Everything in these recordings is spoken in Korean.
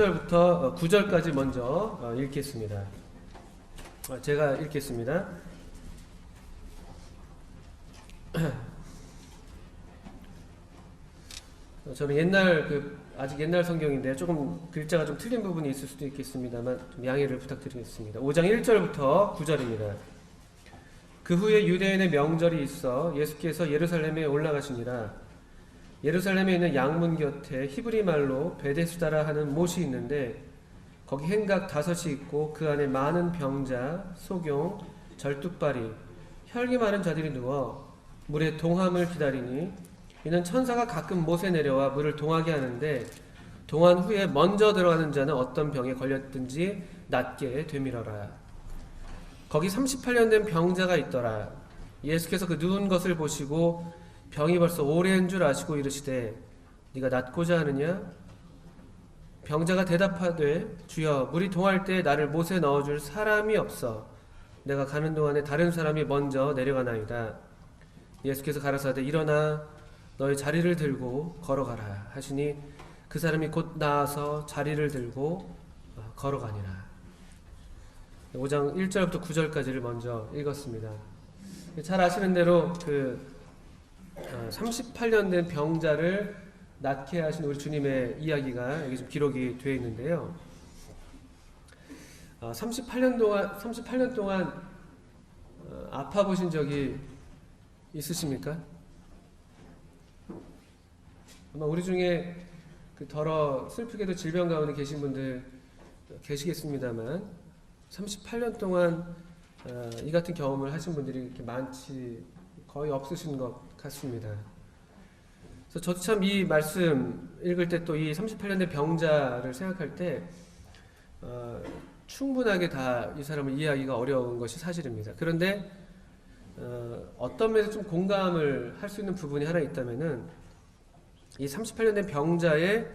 1절부터 9절까지 먼저 읽겠습니다. 제가 읽겠습니다. 저는 아직 옛날 성경인데 조금 글자가 좀 틀린 부분이 있을 수도 있겠습니다만 좀 양해를 부탁드리겠습니다. 5장 1절부터 9절입니다. 그 후에 유대인의 명절이 있어 예수께서 예루살렘에 올라가시니라. 예루살렘에 있는 양문 곁에 히브리 말로 베데스다라 하는 못이 있는데 거기 행각 5이 있고 그 안에 많은 병자, 소경, 절뚝발이, 혈기 많은 자들이 누워 물의 동함을 기다리니 이는 천사가 가끔 못에 내려와 물을 동하게 하는데 동한 후에 먼저 들어가는 자는 어떤 병에 걸렸든지 낫게 되밀어라. 거기 38년 된 병자가 있더라. 예수께서 그 누운 것을 보시고 병이 벌써 오래인 줄 아시고 이르시되 네가 낫고자 하느냐? 병자가 대답하되 주여 물이 동할 때 나를 못에 넣어줄 사람이 없어 내가 가는 동안에 다른 사람이 먼저 내려가나이다. 예수께서 가라사대 일어나 너의 자리를 들고 걸어가라 하시니 그 사람이 곧 나아서 자리를 들고 걸어가니라. 5장 1절부터 9절까지를 먼저 읽었습니다. 잘 아시는 대로 38년 된 병자를 낫게 하신 우리 주님의 이야기가 여기 좀 기록이 되어 있는데요. 38년 동안 아파 보신 적이 있으십니까? 아마 우리 중에 더러 슬프게도 질병 가운데 계신 분들 계시겠습니다만 38년 동안 이 같은 경험을 하신 분들이 이렇게 많지 거의 없으신 것 같습니다. 그래서 저도 참 이 말씀 읽을 때 또 이 38년 된 병자를 생각할 때 충분하게 다 이 사람을 이해하기가 어려운 것이 사실입니다. 그런데 어떤 면에서 좀 공감을 할 수 있는 부분이 하나 있다면은 이 38년 된 병자의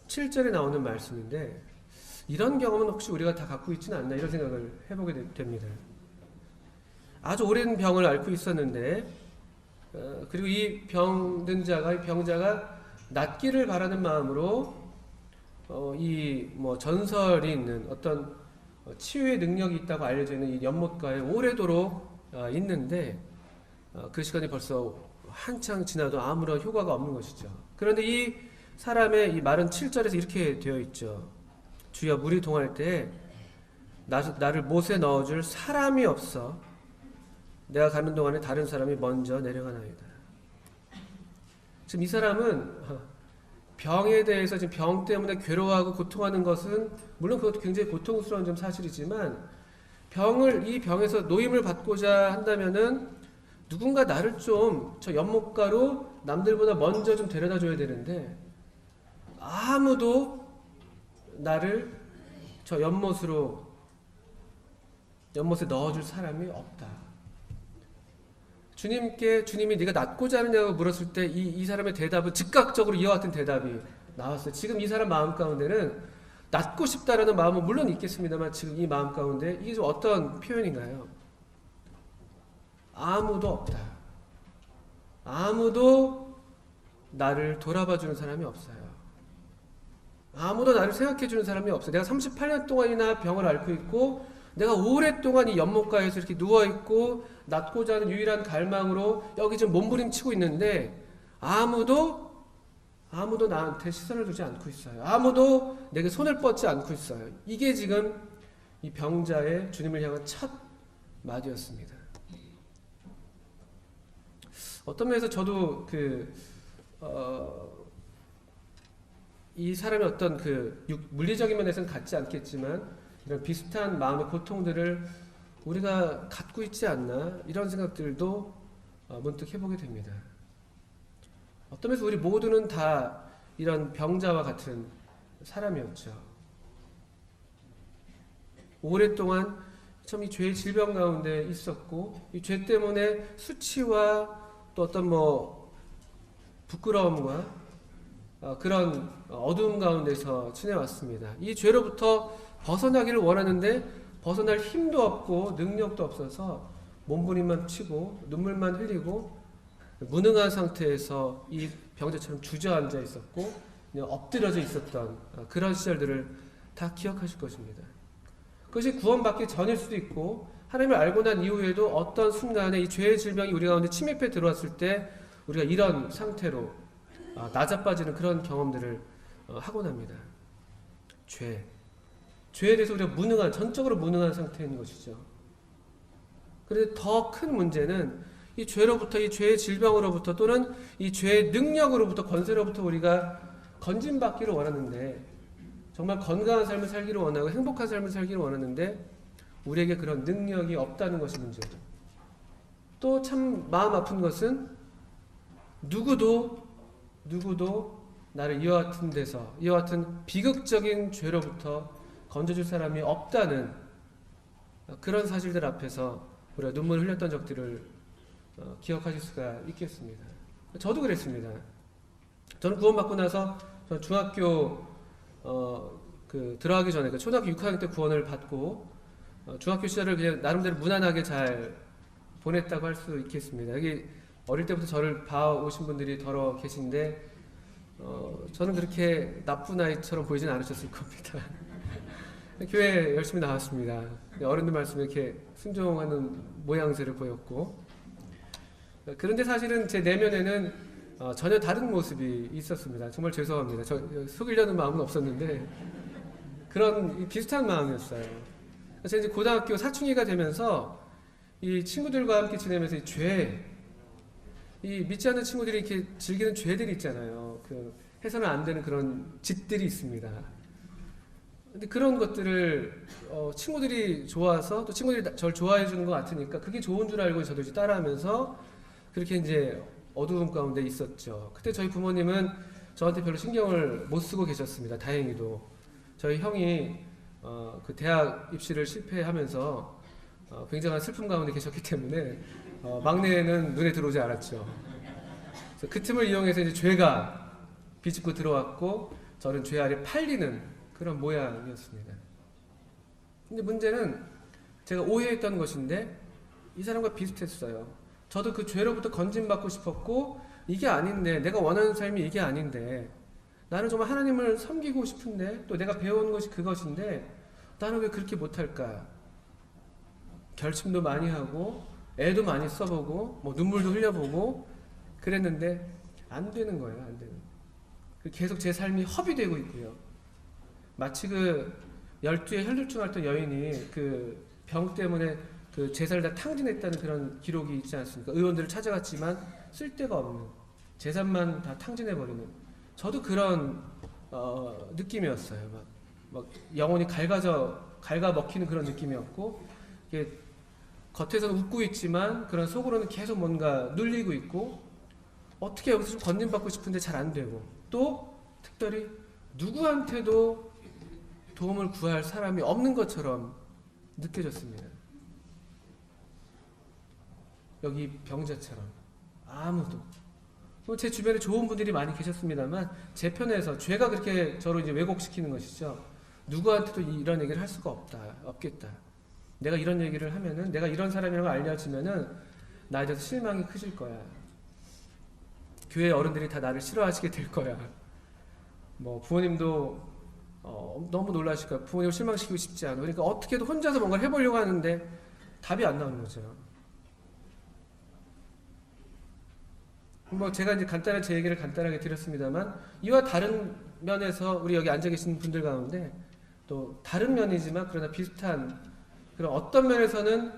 7절에 나오는 말씀인데 이런 경험은 혹시 우리가 다 갖고 있지는 않나 이런 생각을 해보게 됩니다. 아주 오랜 병을 앓고 있었는데 그리고 이 병자가 낫기를 바라는 마음으로 이 전설이 있는 어떤 치유의 능력이 있다고 알려져 있는 이 연못가에 오래도록 있는데 그 시간이 벌써 한창 지나도 아무런 효과가 없는 것이죠. 그런데 이 사람의 이 말은 7절에서 이렇게 되어 있죠. 주여 물이 동할 때 나를 못에 넣어줄 사람이 없어 내가 가는 동안에 다른 사람이 먼저 내려가나이다. 지금 이 사람은 병에 대해서 지금 병 때문에 괴로워하고 고통하는 것은 물론 그것도 굉장히 고통스러운 점 사실이지만 이 병에서 노임을 받고자 한다면은 누군가 나를 좀 저 연못가로 남들보다 먼저 좀 데려다 줘야 되는데 아무도 나를 저 연못에 넣어줄 사람이 없다. 주님이 네가 낫고자 하느냐고 물었을 때 이 사람의 대답은 즉각적으로 이와 같은 대답이 나왔어요. 지금 이 사람 마음 가운데는 낫고 싶다라는 마음은 물론 있겠습니다만 지금 이 마음 가운데 이게 좀 어떤 표현인가요? 아무도 없다. 아무도 나를 돌아봐주는 사람이 없어요. 아무도 나를 생각해주는 사람이 없어요. 내가 38년 동안이나 병을 앓고 있고 내가 오랫동안 이 연못가에서 이렇게 누워있고 낫고자 하는 유일한 갈망으로 여기 좀 몸부림치고 있는데 아무도 나한테 시선을 두지 않고 있어요. 아무도 내게 손을 뻗지 않고 있어요. 이게 지금 이 병자의 주님을 향한 첫 마디였습니다. 어떤 면에서 저도 이 사람의 어떤 물리적인 면에서는 같지 않겠지만 이런 비슷한 마음의 고통들을 우리가 갖고 있지 않나 이런 생각들도 문득 해보게 됩니다. 어떤 면에서 우리 모두는 다 이런 병자와 같은 사람이었죠. 오랫동안 참 이 죄의 질병 가운데 있었고 이 죄 때문에 수치와 또 어떤 부끄러움과 그런 어두움 가운데서 지내왔습니다. 이 죄로부터 벗어나기를 원하는데 벗어날 힘도 없고 능력도 없어서 몸부림만 치고 눈물만 흘리고 무능한 상태에서 이 병자처럼 주저앉아 있었고 그냥 엎드려져 있었던 그런 시절들을 다 기억하실 것입니다. 그것이 구원받기 전일 수도 있고 하나님을 알고 난 이후에도 어떤 순간에 이 죄의 질병이 우리 가운데 침입해 들어왔을 때 우리가 이런 상태로 낮아빠지는 그런 경험들을 하곤 합니다. 죄에 대해서 우리가 무능한, 전적으로 무능한 상태인 것이죠. 그런데 더 큰 문제는 이 죄로부터, 이 죄의 질병으로부터 또는 이 죄의 능력으로부터, 권세로부터 우리가 건진받기를 원하는데, 정말 건강한 삶을 살기를 원하고 행복한 삶을 살기를 원하는데 우리에게 그런 능력이 없다는 것이 문제죠. 또 참 마음 아픈 것은 누구도 나를 이와 같은 데서, 이와 같은 비극적인 죄로부터 건져줄 사람이 없다는 그런 사실들 앞에서 우리가 눈물을 흘렸던 적들을 기억하실 수가 있겠습니다. 저도 그랬습니다. 저는 구원받고 나서 중학교 들어가기 전에 초등학교 6학년 때 구원을 받고 중학교 시절을 그냥 나름대로 무난하게 잘 보냈다고 할 수 있겠습니다. 여기 어릴 때부터 저를 봐오신 분들이 더러 계신데 저는 그렇게 나쁜 아이처럼 보이진 않으셨을 겁니다. 교회 열심히 나왔습니다. 어른들 말씀에 이렇게 순종하는 모양새를 보였고, 그런데 사실은 제 내면에는 전혀 다른 모습이 있었습니다. 정말 죄송합니다. 저 속이려는 마음은 없었는데 그런 비슷한 마음이었어요. 그래서 이제 고등학교 사춘기가 되면서 이 친구들과 함께 지내면서 이 믿지 않는 친구들이 이렇게 즐기는 죄들이 있잖아요. 해서는 안 되는 그런 짓들이 있습니다. 근데 그런 것들을 친구들이 좋아서 또 친구들이 저를 좋아해 주는 것 같으니까 그게 좋은 줄 알고 저도 이제 따라하면서 그렇게 이제 어두움 가운데 있었죠. 그때 저희 부모님은 저한테 별로 신경을 못 쓰고 계셨습니다. 다행히도. 저희 형이 그 대학 입시를 실패하면서 굉장한 슬픔 가운데 계셨기 때문에 막내는 눈에 들어오지 않았죠. 그래서 그 틈을 이용해서 이제 죄가 비집고 들어왔고 저는 죄 아래 팔리는 그런 모양이었습니다. 근데 문제는 제가 오해했던 것인데 이 사람과 비슷했어요. 저도 그 죄로부터 건진받고 싶었고 이게 아닌데, 내가 원하는 삶이 이게 아닌데, 나는 정말 하나님을 섬기고 싶은데 또 내가 배운 것이 그것인데 나는 왜 그렇게 못할까? 결심도 많이 하고 애도 많이 써보고 뭐 눈물도 흘려보고 그랬는데 안 되는 거예요. 안 되는. 계속 제 삶이 허비되고 있고요. 마치 12에 혈류증 앓던 여인이 병 때문에 재산을 다 탕진했다는 그런 기록이 있지 않습니까? 의원들을 찾아갔지만 쓸데가 없는, 재산만 다 탕진해버리는, 저도 그런 느낌이었어요. 막 영혼이 갉아 먹히는 그런 느낌이었고, 이게 겉에서는 웃고 있지만 그런 속으로는 계속 뭔가 눌리고 있고, 어떻게 여기서 좀 건진받고 싶은데 잘 안 되고, 또 특별히 누구한테도 도움을 구할 사람이 없는 것처럼 느껴졌습니다. 여기 병자처럼 아무도. 제 주변에 좋은 분들이 많이 계셨습니다만 제 편에서 죄가 그렇게 저를 이제 왜곡시키는 것이죠. 누구한테도 이런 얘기를 할 수가 없겠다. 내가 이런 얘기를 하면은, 내가 이런 사람이라고 알려지면은 나에 대해서 실망이 크실 거야. 교회 어른들이 다 나를 싫어하시게 될 거야. 뭐 부모님도 너무 놀라실 거야. 부모님을 실망시키고 싶지 않아. 그러니까 어떻게든 혼자서 뭔가를 해보려고 하는데 답이 안 나오는 거죠. 뭐 제가 이제 간단한 제 얘기를 간단하게 드렸습니다만, 이와 다른 면에서 우리 여기 앉아 계신 분들 가운데 또 다른 면이지만 그러나 비슷한 그런 어떤 면에서는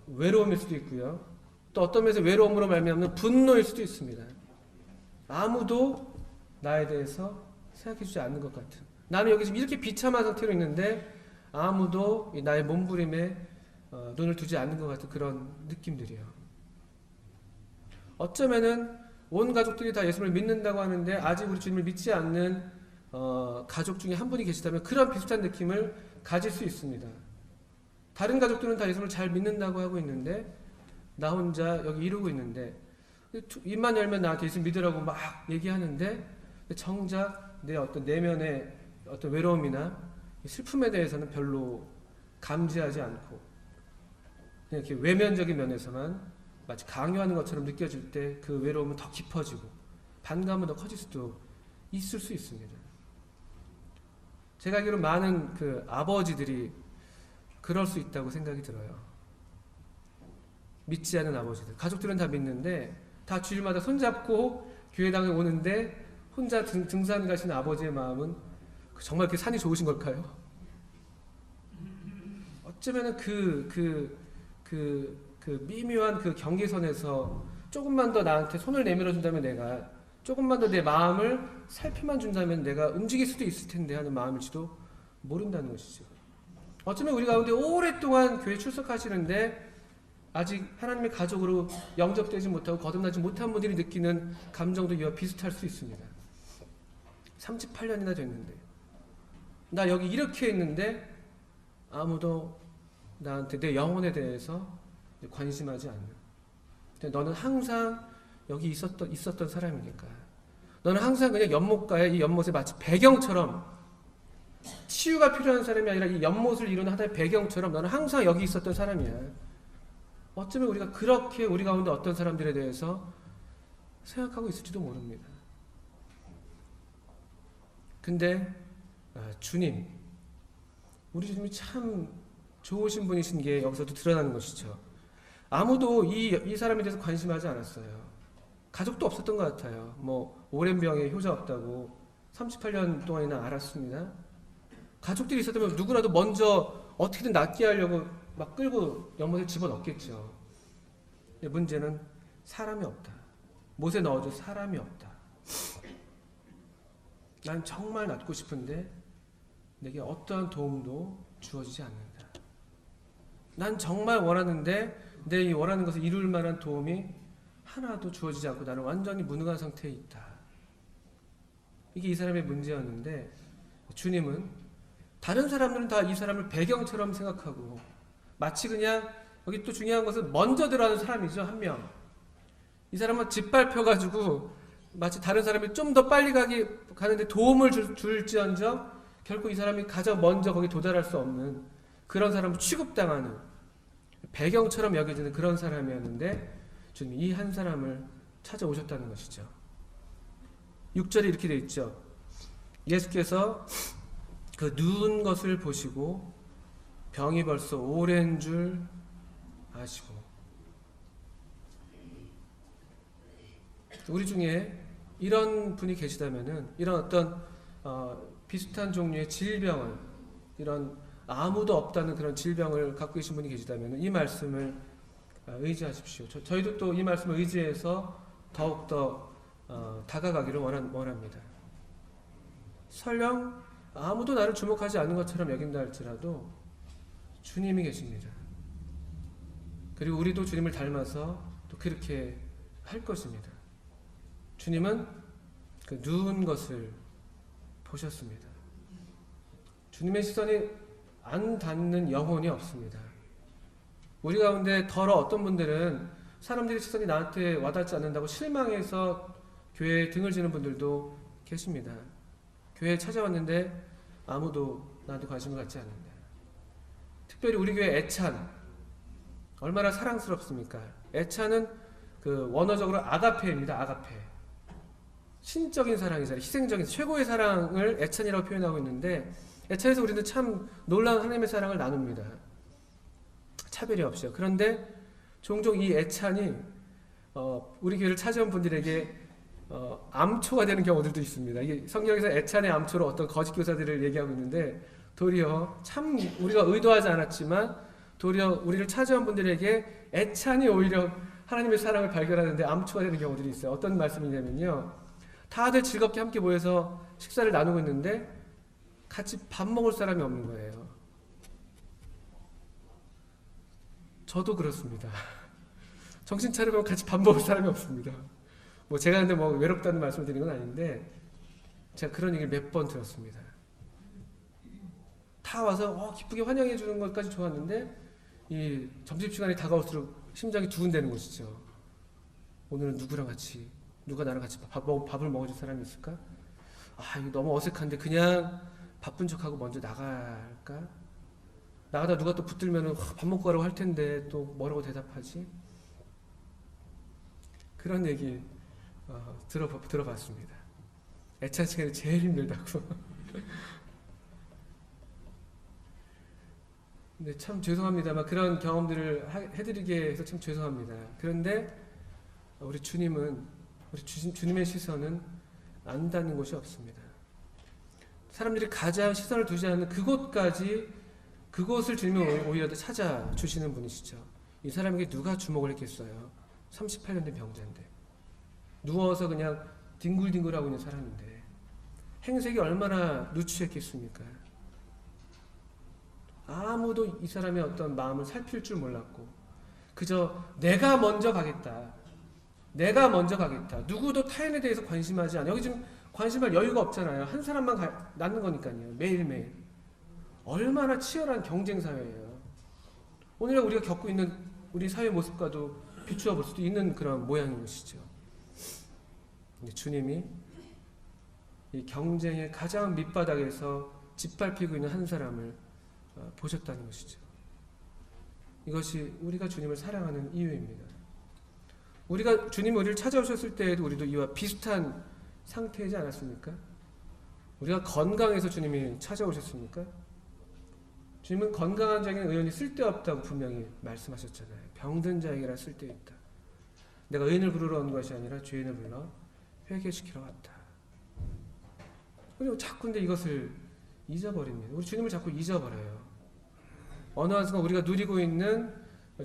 외로움일 수도 있고요. 또 어떤 면에서 외로움으로 말미암는 분노일 수도 있습니다. 아무도 나에 대해서 생각해주지 않는 것 같은, 나는 여기 지금 이렇게 비참한 상태로 있는데 아무도 나의 몸부림에 눈을 두지 않는 것 같은 그런 느낌들이요. 어쩌면은 온 가족들이 다 예수를 믿는다고 하는데 아직 우리 주님을 믿지 않는 가족 중에 한 분이 계시다면 그런 비슷한 느낌을 가질 수 있습니다. 다른 가족들은 다 예수를 잘 믿는다고 하고 있는데 나 혼자 여기 이러고 있는데, 입만 열면 나한테 예수 믿으라고 막 얘기하는데 정작 내 어떤 내면의 어떤 외로움이나 슬픔에 대해서는 별로 감지하지 않고 그냥 이렇게 외면적인 면에서만 마치 강요하는 것처럼 느껴질 때 그 외로움은 더 깊어지고 반감은 더 커질 수도 있을 수 있습니다. 제가 알기로 많은 그 아버지들이 그럴 수 있다고 생각이 들어요. 믿지 않은 아버지들. 가족들은 다 믿는데 다 주일마다 손잡고 교회당에 오는데 혼자 등산 가시는 아버지의 마음은 정말 그 산이 좋으신 걸까요? 어쩌면은 그 미묘한 그 경계선에서 조금만 더 나한테 손을 내밀어 준다면 내가 조금만 더 내 마음을 살펴만 준다면 내가 움직일 수도 있을 텐데 하는 마음일지도 모른다는 것이죠. 어쩌면 우리 가운데 오랫동안 교회 출석하시는데 아직 하나님의 가족으로 영접되지 못하고 거듭나지 못한 분들이 느끼는 감정도 이와 비슷할 수 있습니다. 38년이나 됐는데 나 여기 이렇게 했는데 아무도 나한테 내 영혼에 대해서 관심하지 않는. 너는 항상 여기 있었던 사람이니까. 너는 항상 그냥 연못가에 이 연못에 마치 배경처럼 치유가 필요한 사람이 아니라 이 연못을 이루는 하나의 배경처럼 너는 항상 여기 있었던 사람이야. 어쩌면 우리가 그렇게 우리 가운데 어떤 사람들에 대해서 생각하고 있을지도 모릅니다. 근데 주님, 우리 주님이 참 좋으신 분이신 게 여기서도 드러나는 것이죠. 아무도 이 사람에 대해서 관심하지 않았어요. 가족도 없었던 것 같아요. 뭐 오랜 병에 효자 없다고 38년 동안이나 알았습니다. 가족들이 있었다면 누구라도 먼저 어떻게든 낫게 하려고 막 끌고 연못에 집어넣겠죠. 문제는 사람이 없다. 못에 넣어줘 사람이 없다. 난 정말 낫고 싶은데 내게 어떠한 도움도 주어지지 않는다. 난 정말 원하는데 내 이 원하는 것을 이룰 만한 도움이 하나도 주어지지 않고 나는 완전히 무능한 상태에 있다. 이게 이 사람의 문제였는데 주님은 다른 사람들은 다 이 사람을 배경처럼 생각하고 마치 그냥 여기 또 중요한 것은 먼저 들어가는 사람이죠. 한 명. 이 사람은 짓밟혀가지고 마치 다른 사람이 좀 더 빨리 가는데 도움을 줄지언정 결코 이 사람이 가장 먼저 거기 도달할 수 없는 그런 사람을 취급당하는 배경처럼 여겨지는 그런 사람이었는데 주님이 이 한 사람을 찾아오셨다는 것이죠. 6절에 이렇게 되어 있죠. 예수께서 그 누운 것을 보시고 병이 벌써 오랜 줄 아시고. 우리 중에 이런 분이 계시다면은 이런 어떤 비슷한 종류의 질병을 이런 아무도 없다는 그런 질병을 갖고 계신 분이 계시다면 이 말씀을 의지하십시오. 저희도 또 이 말씀을 의지해서 더욱더 다가가기를 원합니다. 설령 아무도 나를 주목하지 않는 것처럼 여긴다 할지라도 주님이 계십니다. 그리고 우리도 주님을 닮아서 또 그렇게 할 것입니다. 주님은 그 누운 것을 보셨습니다. 주님의 시선이 안 닿는 영혼이 없습니다. 우리 가운데 더러 어떤 분들은 사람들의 시선이 나한테 와닿지 않는다고 실망해서 교회에 등을 지는 분들도 계십니다. 교회에 찾아왔는데 아무도 나한테 관심을 갖지 않는다. 특별히 우리 교회 애찬 얼마나 사랑스럽습니까? 애찬은 그 원어적으로 아가페입니다. 아가페. 신적인 사랑이잖아요. 희생적인 최고의 사랑을 애찬이라고 표현하고 있는데 애찬에서 우리는 참 놀라운 하나님의 사랑을 나눕니다. 차별이 없이요. 그런데 종종 이 애찬이 우리 교회를 찾아온 분들에게 암초가 되는 경우들도 있습니다. 이게 성경에서 애찬의 암초로 어떤 거짓 교사들을 얘기하고 있는데 도리어 참 우리가 의도하지 않았지만 도리어 우리를 찾아온 분들에게 애찬이 오히려 하나님의 사랑을 발견하는데 암초가 되는 경우들이 있어요. 어떤 말씀이냐면요. 다들 즐겁게 함께 모여서 식사를 나누고 있는데 같이 밥 먹을 사람이 없는 거예요. 저도 그렇습니다. 정신 차리면 같이 밥 먹을 사람이 없습니다. 뭐 제가 근데 뭐 외롭다는 말씀을 드리는 건 아닌데 제가 그런 얘기를 몇 번 들었습니다. 다 와서 기쁘게 환영해 주는 것까지 좋았는데 이 점심시간이 다가올수록 심장이 두근대는 것이죠. 오늘은 누구랑 같이 누가 나랑 같이 밥을 먹어줄 사람이 있을까? 이거 너무 어색한데 그냥 바쁜 척하고 먼저 나갈까? 나가다 누가 또 붙들면 밥 먹고 가라고 할 텐데 또 뭐라고 대답하지? 그런 얘기 들어봤습니다. 애찬 시간이 제일 힘들다고. 근데 참 죄송합니다만 그런 경험들을 해드리게 해서 참 죄송합니다. 그런데 우리 주님은 주님의 시선은 안 닿는 곳이 없습니다. 사람들이 가장 시선을 두지 않는 그곳을 주님은 오히려 더 찾아주시는 분이시죠. 이 사람에게 누가 주목을 했겠어요? 38년 된 병자인데, 누워서 그냥 뒹굴뒹굴하고 있는 사람인데 행색이 얼마나 누추했겠습니까? 아무도 이 사람의 어떤 마음을 살필 줄 몰랐고 그저 내가 먼저 가겠다, 누구도 타인에 대해서 관심하지 않아. 여기 지금 관심할 여유가 없잖아요. 한 사람만 낳는 거니까요. 매일매일. 얼마나 치열한 경쟁 사회예요. 오늘 우리가 겪고 있는 우리 사회 모습과도 비추어 볼 수도 있는 그런 모양인 것이죠. 근데 주님이 이 경쟁의 가장 밑바닥에서 짓밟히고 있는 한 사람을 보셨다는 것이죠. 이것이 우리가 주님을 사랑하는 이유입니다. 주님이 우리를 찾아오셨을 때에도 우리도 이와 비슷한 상태이지 않았습니까? 우리가 건강해서 주님이 찾아오셨습니까? 주님은 건강한 자에게는 의인이 쓸데없다고 분명히 말씀하셨잖아요. 병든 자에게라 쓸데있다. 내가 의인을 부르러 온 것이 아니라 죄인을 불러 회개시키러 왔다. 그리고 자꾸 근데 이것을 잊어버립니다. 우리 주님을 자꾸 잊어버려요. 어느 한 순간 우리가 누리고 있는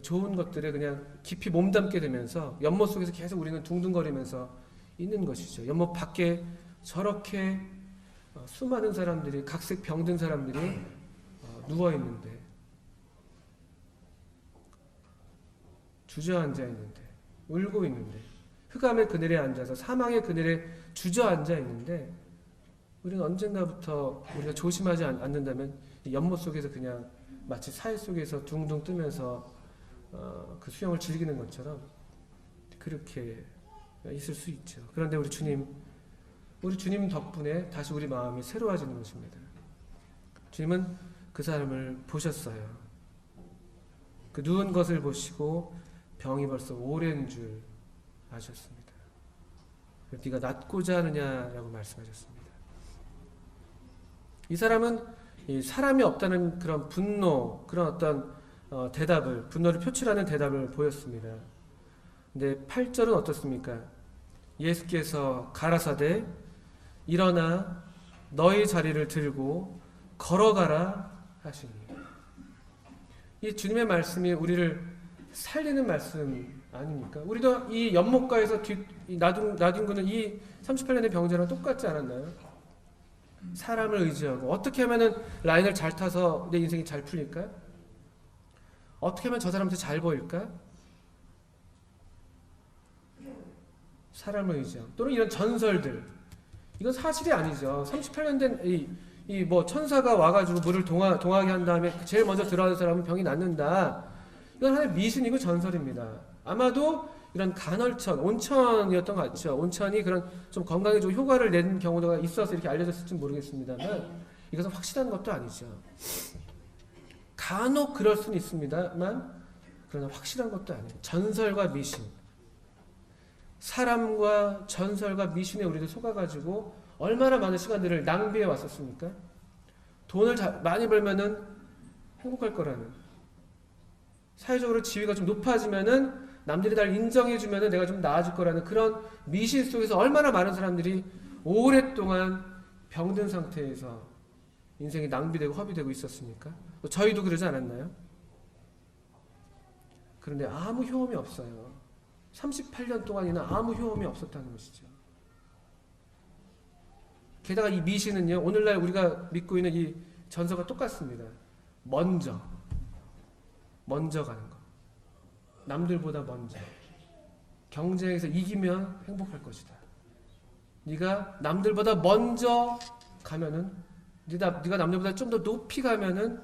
좋은 것들에 그냥 깊이 몸담게 되면서 연못 속에서 계속 우리는 둥둥거리면서 있는 것이죠. 연못 밖에 저렇게 수많은 사람들이, 각색 병든 사람들이 누워있는데, 주저앉아 있는데, 울고 있는데, 흑암의 그늘에 앉아서 사망의 그늘에 주저앉아 있는데, 우리는 언젠가부터 우리가 조심하지 않는다면 연못 속에서 그냥 마치 사해 속에서 둥둥 뜨면서 그 수영을 즐기는 것처럼 그렇게 있을 수 있죠. 그런데 우리 주님 덕분에 다시 우리 마음이 새로워지는 것입니다. 주님은 그 사람을 보셨어요. 그 누운 것을 보시고 병이 벌써 오랜 줄 아셨습니다. 네가 낫고자 하느냐라고 말씀하셨습니다. 이 사람은 사람이 없다는 그런 분노, 그런 어떤 분노를 표출하는 대답을 보였습니다. 근데 8절은 어떻습니까? 예수께서 가라사대 일어나 너희 자리를 들고 걸어가라 하시니. 이 주님의 말씀이 우리를 살리는 말씀 아닙니까? 우리도 이 연못가에서 나뒹구는 이 38년의 병자랑 똑같지 않았나요? 사람을 의지하고 어떻게 하면 라인을 잘 타서 내 인생이 잘 풀릴까? 어떻게 하면 저 사람한테 잘 보일까? 사람을 의지하고, 또는 이런 전설들, 이건 사실이 아니죠. 38년 된 천사가 와가지고 물을 동하게 한 다음에 제일 먼저 들어가는 사람은 병이 낫는다. 이건 하나의 미신이고 전설입니다. 아마도 이런 간헐천, 온천이었던 것 같죠. 온천이 그런 좀 건강에 좀 효과를 낸 경우가 있어서 이렇게 알려졌을지 모르겠습니다만, 이것은 확실한 것도 아니죠. 간혹 그럴 수는 있습니다만, 그러나 확실한 것도 아니에요. 전설과 미신. 사람과 전설과 미신에 우리도 속아가지고 얼마나 많은 시간들을 낭비해 왔었습니까? 돈을 많이 벌면은 행복할 거라는, 사회적으로 지위가 좀 높아지면은 남들이 날 인정해주면은 내가 좀 나아질 거라는 그런 미신 속에서 얼마나 많은 사람들이 오랫동안 병든 상태에서 인생이 낭비되고 허비되고 있었습니까? 저희도 그러지 않았나요? 그런데 아무 효험이 없어요. 38년 동안이나 아무 효험이 없었다는 것이죠. 게다가 이 미신은요, 오늘날 우리가 믿고 있는 이 전서가 똑같습니다. 먼저 가는 것. 남들보다 먼저. 경쟁에서 이기면 행복할 것이다. 네가 남들보다 먼저 가면은, 네가 남들보다 좀 더 높이 가면은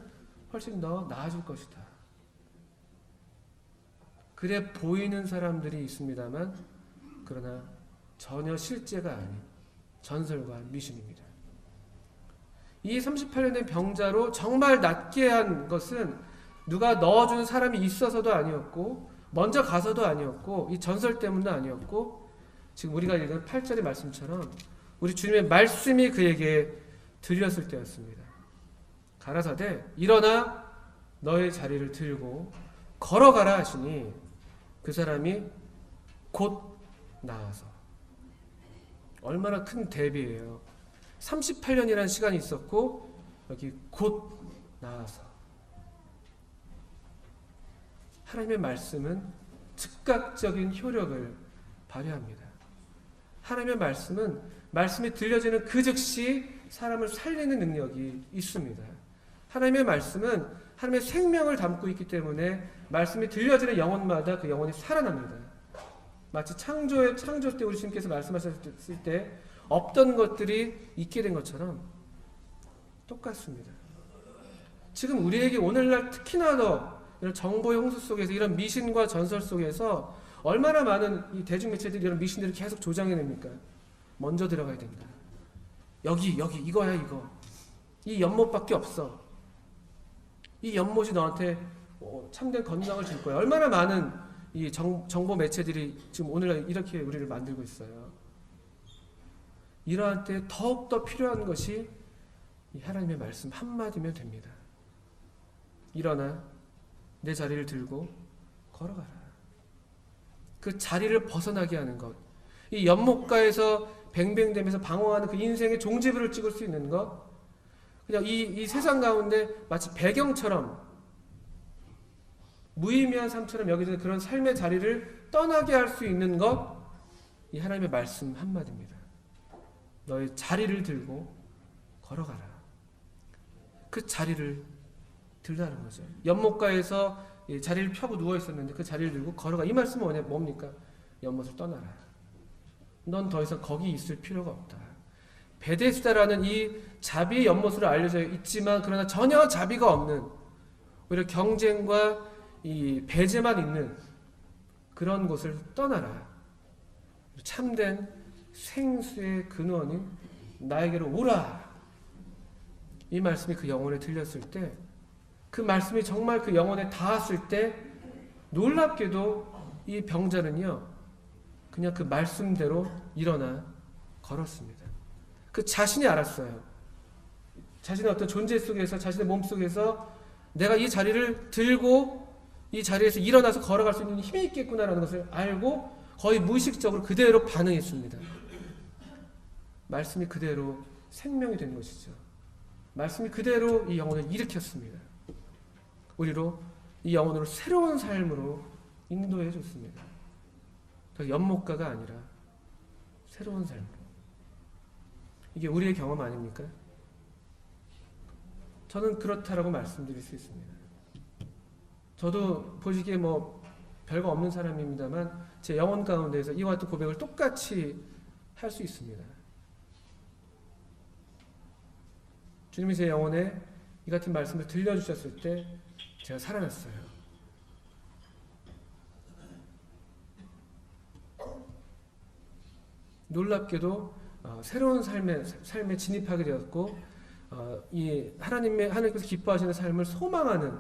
훨씬 더 나아질 것이다. 그래 보이는 사람들이 있습니다만, 그러나 전혀 실제가 아닌 전설과 미신입니다. 이 38년 된 병자로 정말 낫게 한 것은 누가 넣어주는 사람이 있어서도 아니었고, 먼저 가서도 아니었고, 이 전설 때문도 아니었고, 지금 우리가 읽은 8절의 말씀처럼 우리 주님의 말씀이 그에게 들렸을 때였습니다. 가라사대 일어나 너의 자리를 들고 걸어가라 하시니 그 사람이 곧 나아서. 얼마나 큰 대비예요. 38년이라는 시간이 있었고 여기 곧 나아서. 하나님의 말씀은 즉각적인 효력을 발휘합니다. 하나님의 말씀은 말씀이 들려지는 그 즉시 사람을 살리는 능력이 있습니다. 하나님의 말씀은 하나님의 생명을 담고 있기 때문에 말씀이 들려지는 영혼마다 그 영혼이 살아납니다. 마치 창조 때 우리 주님께서 말씀하셨을 때 없던 것들이 있게 된 것처럼 똑같습니다. 지금 우리에게 오늘날 특히나 더 이런 정보의 홍수 속에서 이런 미신과 전설 속에서 얼마나 많은 이 대중매체들이 이런 미신들을 계속 조장해냅니까? 먼저 들어가야 된다. 여기 이거야 이거. 이 연못밖에 없어. 이 연못이 너한테 참된 건강을 줄 거야. 얼마나 많은 이 정보 매체들이 지금 오늘날 이렇게 우리를 만들고 있어요. 이러한 때 더욱더 필요한 것이 이 하나님의 말씀 한마디면 됩니다. 일어나 내 자리를 들고 걸어가라. 그 자리를 벗어나게 하는 것. 이 연못가에서 뱅뱅대면서 방황하는 그 인생의 종지부를 찍을 수 있는 것. 그냥 이 세상 가운데 마치 배경처럼 무의미한 삶처럼 여겨지는 그런 삶의 자리를 떠나게 할 수 있는 것. 이 하나님의 말씀 한마디입니다. 너의 자리를 들고 걸어가라. 그 자리를 들라는 거죠. 연못가에서 자리를 펴고 누워 있었는데 그 자리를 들고 걸어가. 이 말씀은 뭡니까? 연못을 떠나라. 넌 더 이상 거기 있을 필요가 없다. 베데스다라는 이 자비의 연못으로 알려져 있지만 그러나 전혀 자비가 없는, 오히려 경쟁과 이 배제만 있는 그런 곳을 떠나라. 참된 생수의 근원인 나에게로 오라. 이 말씀이 그 영혼에 들렸을 때, 그 말씀이 정말 그 영혼에 닿았을 때 놀랍게도 이 병자는요 그냥 그 말씀대로 일어나 걸었습니다. 그 자신이 알았어요. 자신의 어떤 존재 속에서, 자신의 몸 속에서 내가 이 자리를 들고 이 자리에서 일어나서 걸어갈 수 있는 힘이 있겠구나라는 것을 알고 거의 무의식적으로 그대로 반응했습니다. 말씀이 그대로 생명이 된 것이죠. 말씀이 그대로 이 영혼을 일으켰습니다. 우리로 이 영혼으로 새로운 삶으로 인도해 줬습니다. 연못가가 아니라 새로운 삶으로. 이게 우리의 경험 아닙니까? 저는 그렇다라고 말씀드릴 수 있습니다. 저도 보시기에 별거 없는 사람입니다만 제 영혼 가운데에서 이와 같은 고백을 똑같이 할 수 있습니다. 주님이 제 영혼에 이 같은 말씀을 들려주셨을 때 제가 살아났어요. 놀랍게도 새로운 삶에 진입하게 되었고, 이 하나님께서 기뻐하시는 삶을 소망하는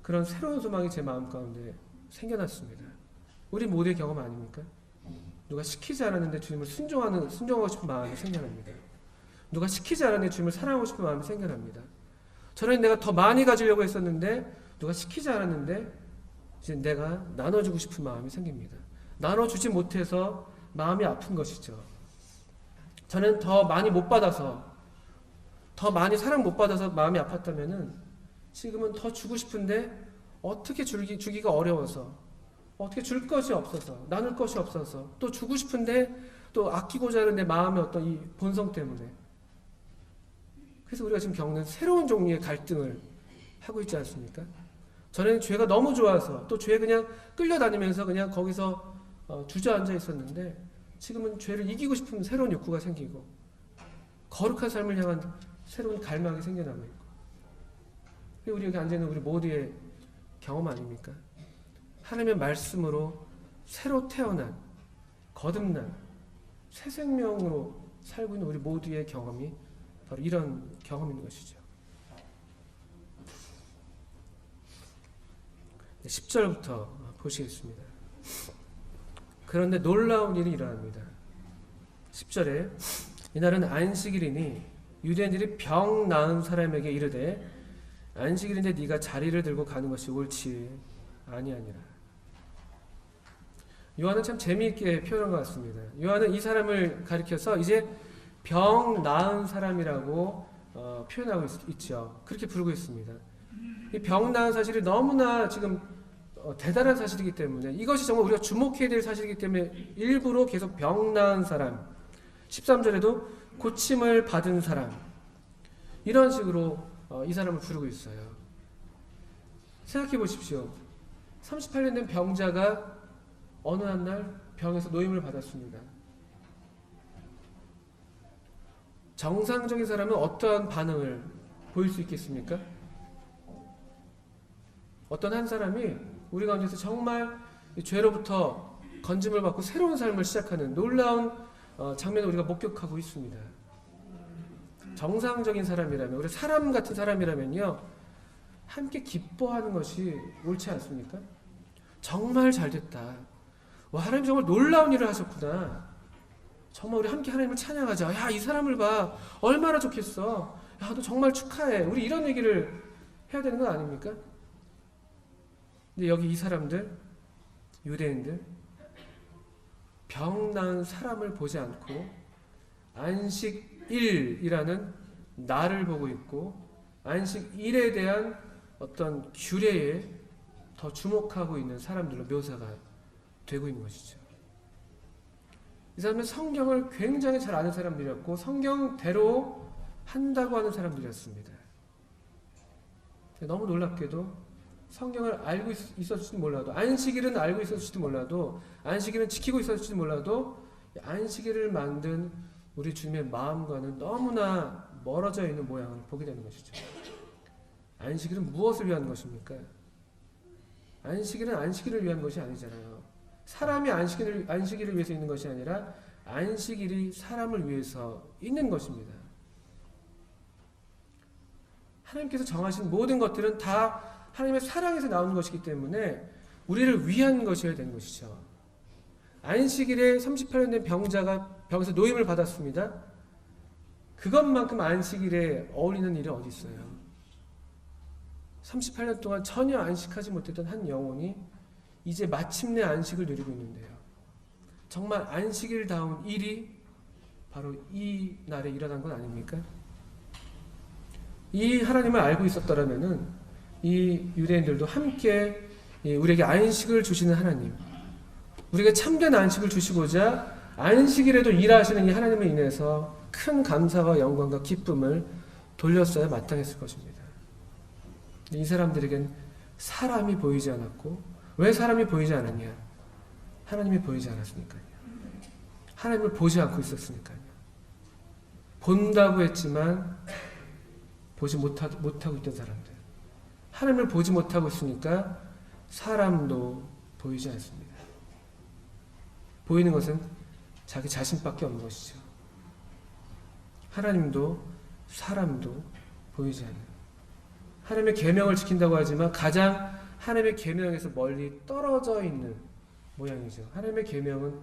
그런 새로운 소망이 제 마음 가운데 생겨났습니다. 우리 모두의 경험 아닙니까? 누가 시키지 않았는데 주님을 순종하고 싶은 마음이 생겨납니다. 누가 시키지 않았는데 주님을 사랑하고 싶은 마음이 생겨납니다. 저는 내가 더 많이 가지려고 했었는데 누가 시키지 않았는데 이제 내가 나눠주고 싶은 마음이 생깁니다. 나눠주지 못해서 마음이 아픈 것이죠. 저는 더 많이 못 받아서, 더 많이 사랑 못 받아서 마음이 아팠다면은 지금은 더 주고 싶은데 어떻게 주기가 어려워서, 어떻게 줄 것이 없어서, 나눌 것이 없어서, 또 주고 싶은데 또 아끼고자 하는 내 마음의 어떤 이 본성 때문에. 그래서 우리가 지금 겪는 새로운 종류의 갈등을 하고 있지 않습니까? 전에는 죄가 너무 좋아서, 또 죄에 그냥 끌려다니면서 그냥 거기서 주저앉아 있었는데 지금은 죄를 이기고 싶은 새로운 욕구가 생기고 거룩한 삶을 향한 새로운 갈망이 생겨나고 있고. 우리 여기 앉아있는 우리 모두의 경험 아닙니까? 하나님의 말씀으로 새로 태어난, 거듭난 새 생명으로 살고 있는 우리 모두의 경험이 바로 이런 경험인 것이죠. 10절부터 보시겠습니다. 그런데 놀라운 일이 일어납니다. 10절에 이날은 안식일이니 유대인들이 병 나은 사람에게 이르되 안식일인데 네가 자리를 들고 가는 것이 옳지 아니하니라. 요한은 참 재미있게 표현한 것 같습니다. 요한은 이 사람을 가리켜서 이제 병 나은 사람이라고 표현하고 있죠. 그렇게 부르고 있습니다. 이 병 나은 사실이 너무나 지금 대단한 사실이기 때문에 이것이 정말 우리가 주목해야 될 사실이기 때문에 일부러 계속 병 나은 사람 13절에도 고침을 받은 사람 이런 식으로 이 사람을 부르고 있어요. 생각해 보십시오. 38년 된 병자가 어느 한 날 병에서 노임을 받았습니다. 정상적인 사람은 어떠한 반응을 보일 수 있겠습니까? 어떤 한 사람이 우리 가운데서 정말 죄로부터 건짐을 받고 새로운 삶을 시작하는 놀라운 장면을 우리가 목격하고 있습니다. 정상적인 사람이라면, 우리 사람 같은 사람이라면요, 함께 기뻐하는 것이 옳지 않습니까? 정말 잘됐다. 와, 하나님 정말 놀라운 일을 하셨구나. 정말 우리 함께 하나님을 찬양하자. 야, 이 사람을 봐. 얼마나 좋겠어. 야, 너 정말 축하해. 우리 이런 얘기를 해야 되는 거 아닙니까? 근데 여기 이 사람들, 유대인들, 병 나은 사람을 보지 않고 안식일이라는 날을 보고 있고 안식일에 대한 어떤 규례에 더 주목하고 있는 사람들로 묘사가 되고 있는 것이죠. 이 사람은 성경을 굉장히 잘 아는 사람들이었고 성경대로 한다고 하는 사람들이었습니다. 너무 놀랍게도 성경을 알고 있었을지도 몰라도 안식일은 알고 있었을지도 몰라도 안식일은 지키고 있었을지도 몰라도 안식일을 만든 우리 주님의 마음과는 너무나 멀어져 있는 모양을 보게 되는 것이죠. 안식일은 무엇을 위한 것입니까? 안식일은 안식일을 위한 것이 아니잖아요. 사람이 안식일을 위해서 있는 것이 아니라 안식일이 사람을 위해서 있는 것입니다. 하나님께서 정하신 모든 것들은 다 하나님의 사랑에서 나오는 것이기 때문에 우리를 위한 것이어야 되는 것이죠. 안식일에 38년 된 병자가 병에서 노임을 받았습니다. 그것만큼 안식일에 어울리는 일이 어디 있어요? 38년 동안 전혀 안식하지 못했던 한 영혼이 이제 마침내 안식을 누리고 있는데요. 정말 안식일다운 일이 바로 이 날에 일어난 건 아닙니까? 이 하나님을 알고 있었더라면은 이 유대인들도 함께 우리에게 안식을 주시는 하나님, 우리에게 참된 안식을 주시고자 안식일에도 일하시는 이 하나님을 인해서 큰 감사와 영광과 기쁨을 돌렸어야 마땅했을 것입니다. 이 사람들에겐 사람이 보이지 않았고, 왜 사람이 보이지 않았냐? 하나님이 보이지 않았으니까요. 하나님을 보지 않고 있었으니까요. 본다고 했지만 보지 못하고 있던 사람들. 하나님을 보지 못하고 있으니까 사람도 보이지 않습니다. 보이는 것은 자기 자신밖에 없는 것이죠. 하나님도 사람도 보이지 않는. 하나님의 계명을 지킨다고 하지만 가장 하나님의 계명에서 멀리 떨어져 있는 모양이죠. 하나님의 계명은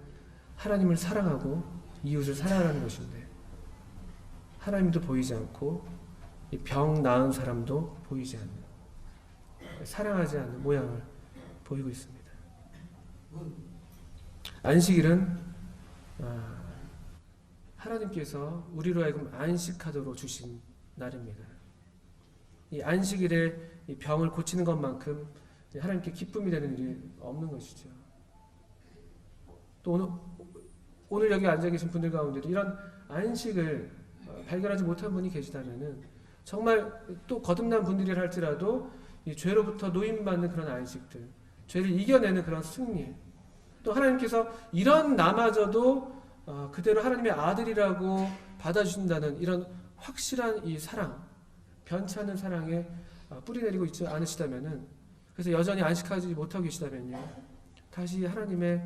하나님을 사랑하고 이웃을 사랑하는 것인데 하나님도 보이지 않고 이 병 나은 사람도 보이지 않는, 사랑하지 않는 모양을 보이고 있습니다. 안식일은 하나님께서 우리로 하여금 안식하도록 주신 날입니다. 이 안식일에 이 병을 고치는 것만큼 하나님께 기쁨이 되는 일이 없는 것이죠. 또 오늘 여기 앉아 계신 분들 가운데도 이런 안식을 발견하지 못한 분이 계시다면은 정말 또 거듭난 분들이라 할지라도 이 죄로부터 노임받는 그런 안식들, 죄를 이겨내는 그런 승리, 또 하나님께서 이런 나마저도 그대로 하나님의 아들이라고 받아주신다는 이런 확실한 이 사랑, 변치 않는 사랑에 뿌리내리고 있지 않으시다면은, 그래서 여전히 안식하지 못하고 계시다면요, 다시 하나님의